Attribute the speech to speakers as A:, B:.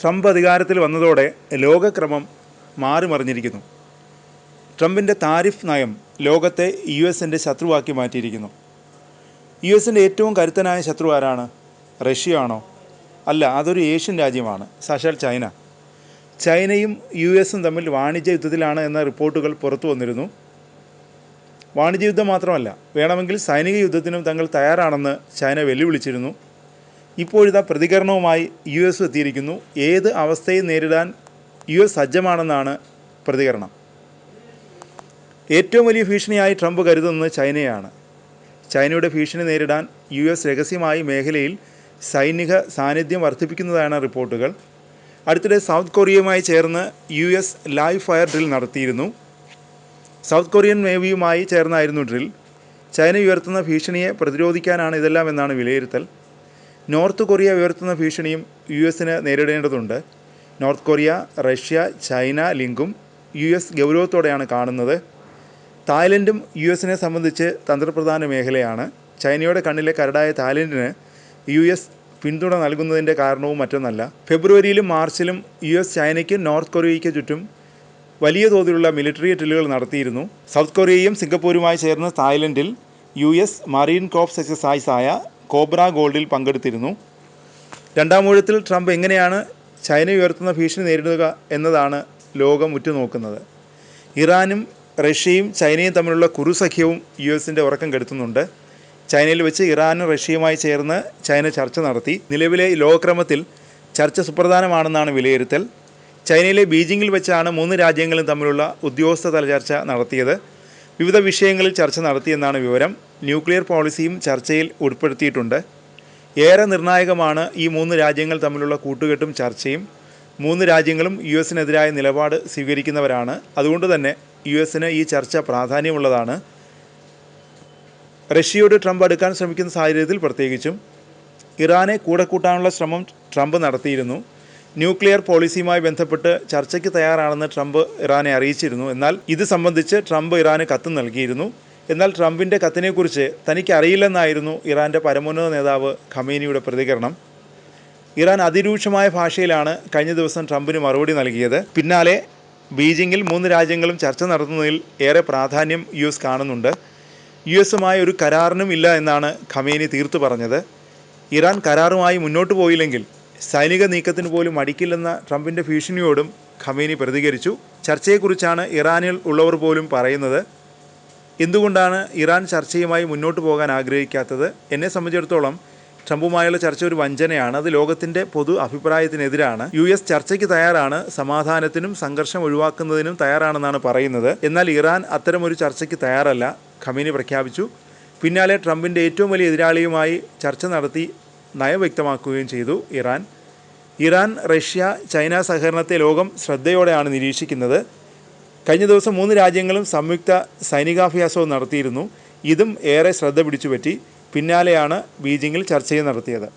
A: Trump അധികാരത്തിൽ വന്നതോടെ ലോകക്രമം മാറിമറിഞ്ഞിരിക്കുന്നു. ട്രംപിൻ്റെ താരിഫ് നയം ലോകത്തെ യുഎസിൻ്റെ ശത്രുവാക്കി മാറ്റിയിരിക്കുന്നു. യുഎസിൻ്റെ ഏറ്റവും കരുത്തനായ ശത്രു ആരാണ്? റഷ്യ ആണോ? അല്ല, അതൊരു ഏഷ്യൻ രാജ്യമാണ്, സാക്ഷാൽ ചൈന. ചൈനയും യുഎസും തമ്മിൽ വാണിജ്യ യുദ്ധത്തിലാണ് എന്ന റിപ്പോർട്ടുകൾ പുറത്തു വന്നിരുന്നു. വാണിജ്യ യുദ്ധം മാത്രമല്ല, വേണമെങ്കിൽ സൈനിക യുദ്ധത്തിനും തങ്ങൾ തയ്യാറാണെന്ന് ചൈന വെല്ലുവിളിച്ചിരുന്നു. ഇപ്പോഴിതാ പ്രതികരണവുമായി യുഎസ് എത്തിയിരിക്കുന്നു. ഏത് അവസ്ഥയും നേരിടാൻ യുഎസ് സജ്ജമാണെന്നാണ് പ്രതികരണം. ഏറ്റവും വലിയ ഭീഷണിയായി ട്രംപ് കരുതുന്നത് ചൈനയാണ്. ചൈനയുടെ ഭീഷണി നേരിടാൻ യുഎസ് രഹസ്യമായി മേഖലയിൽ സൈനിക സാന്നിധ്യം വർദ്ധിപ്പിക്കുന്നതാണ് റിപ്പോർട്ടുകൾ. അടുത്തിടെ സൗത്ത് കൊറിയയുമായി ചേർന്ന് യുഎസ് ലൈവ് ഫയർ ഡ്രിൽ നടത്തിയിരുന്നു. സൗത്ത് കൊറിയൻ നേവിയുമായി ചേർന്നായിരുന്നു ഡ്രിൽ. ചൈന ഉയർത്തുന്ന ഭീഷണിയെ പ്രതിരോധിക്കാനാണ് ഇതെല്ലാം എന്നാണ് വിലയിരുത്തൽ. നോർത്ത് കൊറിയ ഉയർത്തുന്ന ഭീഷണിയും യുഎസിന് നേരിടേണ്ടതുണ്ട്. നോർത്ത് കൊറിയ, റഷ്യ, ചൈന ലിങ്കും യുഎസ് ഗൗരവത്തോടെയാണ് കാണുന്നത്. തായ്ലൻഡും യുഎസിനെ സംബന്ധിച്ച് തന്ത്രപ്രധാന മേഖലയാണ്. ചൈനയുടെ കണ്ണിലെ കരടായ തായ്ലൻഡിന് യുഎസ് പിന്തുണ നൽകുന്നതിൻ്റെ കാരണവും മറ്റൊന്നല്ല. ഫെബ്രുവരിയിലും മാർച്ചിലും യുഎസ് ചൈനയ്ക്കും നോർത്ത് കൊറിയയ്ക്ക് ചുറ്റും വലിയ തോതിലുള്ള മിലിറ്ററി ഡ്രില്ലുകൾ നടത്തിയിരുന്നു. സൗത്ത് കൊറിയയും സിംഗപ്പൂരുമായി ചേർന്ന് തായ്ലൻഡിൽ യുഎസ് മറീൻ കോർപ്സ് എക്സസൈസായ കോബ്ര ഗോൾഡിൽ പങ്കെടുത്തിരുന്നു. രണ്ടാം ഊഴത്തിൽ ട്രംപ് എങ്ങനെയാണ് ചൈന ഉയർത്തുന്ന ഭീഷണി നേരിടുക എന്നതാണ് ലോകം ഉറ്റുനോക്കുന്നത്. ഇറാനും റഷ്യയും ചൈനയും തമ്മിലുള്ള കുറുസഖ്യവും യുഎസിൻ്റെ ഉറക്കം കെടുത്തുന്നുണ്ട്. ചൈനയിൽ വെച്ച് ഇറാനും റഷ്യയുമായി ചേർന്ന് ചൈന ചർച്ച നടത്തി. നിലവിലെ ലോകക്രമത്തിൽ ചർച്ച സുപ്രധാനമാണെന്നാണ് വിലയിരുത്തൽ. ചൈനയിലെ ബീജിങ്ങിൽ വെച്ചാണ് 3 രാജ്യങ്ങളും തമ്മിലുള്ള ഉദ്യോഗസ്ഥതല ചർച്ച നടത്തിയത്. വിവിധ വിഷയങ്ങളിൽ ചർച്ച നടത്തിയെന്നാണ് വിവരം. ന്യൂക്ലിയർ പോളിസിയും ചർച്ചയിൽ ഉൾപ്പെടുത്തിയിട്ടുണ്ട്. ഏറെ നിർണായകമാണ് ഈ 3 രാജ്യങ്ങൾ തമ്മിലുള്ള കൂട്ടുകെട്ടും ചർച്ചയും. 3 രാജ്യങ്ങളും യുഎസിനെതിരായ നിലപാട് സ്വീകരിക്കുന്നവരാണ്. അതുകൊണ്ട് തന്നെ യുഎസിന് ഈ ചർച്ച പ്രാധാന്യമുള്ളതാണ്. റഷ്യയോട് ട്രംപ് അടുക്കാൻ ശ്രമിക്കുന്ന സാഹചര്യത്തിൽ പ്രത്യേകിച്ചും. ഇറാനെ കൂടെ കൂട്ടാനുള്ള ശ്രമം ട്രംപ് നടത്തിയിരുന്നു. ന്യൂക്ലിയർ പോളിസിയുമായി ബന്ധപ്പെട്ട് ചർച്ചയ്ക്ക് തയ്യാറാണെന്ന് ട്രംപ് ഇറാനെ അറിയിച്ചിരുന്നു. എന്നാൽ ഇത് സംബന്ധിച്ച് ട്രംപ് ഇറാന് കത്ത് നൽകിയിരുന്നു. എന്നാൽ ട്രംപിൻ്റെ കത്തിനെക്കുറിച്ച് തനിക്ക് അറിയില്ലെന്നായിരുന്നു ഇറാൻ്റെ പരമോന്നത നേതാവ് ഖമേനിയുടെ പ്രതികരണം. ഇറാൻ അതിരൂക്ഷമായ ഭാഷയിലാണ് കഴിഞ്ഞ ദിവസം ട്രംപിന് മറുപടി നൽകിയത്. പിന്നാലെ ബീജിങ്ങിൽ 3 രാജ്യങ്ങളും ചർച്ച നടത്തുന്നതിൽ ഏറെ പ്രാധാന്യം യുഎസ് കാണുന്നുണ്ട്. യുഎസുമായി ഒരു കരാറിനും ഇല്ല എന്നാണ് ഖമേനി തീർത്തു പറഞ്ഞത്. ഇറാൻ കരാറുമായി മുന്നോട്ട് പോയില്ലെങ്കിൽ സൈനിക നീക്കത്തിന് പോലും മടിക്കില്ലെന്ന ട്രംപിൻ്റെ ഭീഷണിയോടും ഖമേനി പ്രതികരിച്ചു. ചർച്ചയെക്കുറിച്ചാണ് ഇറാനിൽ ഉള്ളവർ പോലും പറയുന്നത്. എന്തുകൊണ്ടാണ് ഇറാൻ ചർച്ചയുമായി മുന്നോട്ട് പോകാൻ ആഗ്രഹിക്കാത്തത്? എന്നെ സംബന്ധിച്ചിടത്തോളം ട്രംപുമായുള്ള ചർച്ച ഒരു വഞ്ചനയാണ്. അത് ലോകത്തിൻ്റെ പൊതു അഭിപ്രായത്തിനെതിരാണ്. യുഎസ് ചർച്ചയ്ക്ക് തയ്യാറാണ്, സമാധാനത്തിനും സംഘർഷം ഒഴിവാക്കുന്നതിനും തയ്യാറാണെന്നാണ് പറയുന്നത്. എന്നാൽ ഇറാൻ അത്തരമൊരു ചർച്ചയ്ക്ക് തയ്യാറല്ല, ഖമേനി പ്രഖ്യാപിച്ചു. പിന്നാലെ ട്രംപിൻ്റെ ഏറ്റവും വലിയ എതിരാളിയുമായി ചർച്ച നടത്തി നയം വ്യക്തമാക്കുകയും ചെയ്തു ഇറാൻ റഷ്യ ചൈന സഹകരണത്തെ ലോകം ശ്രദ്ധയോടെയാണ് നിരീക്ഷിക്കുന്നത്. കഴിഞ്ഞ ദിവസം 3 രാജ്യങ്ങളും സംയുക്ത സൈനികാഭ്യാസവും നടത്തിയിരുന്നു. ഇതും ഏറെ ശ്രദ്ധ പിടിച്ചുപറ്റി. പിന്നാലെയാണ് ബീജിങ്ങിൽ ചർച്ചയും നടത്തിയത്.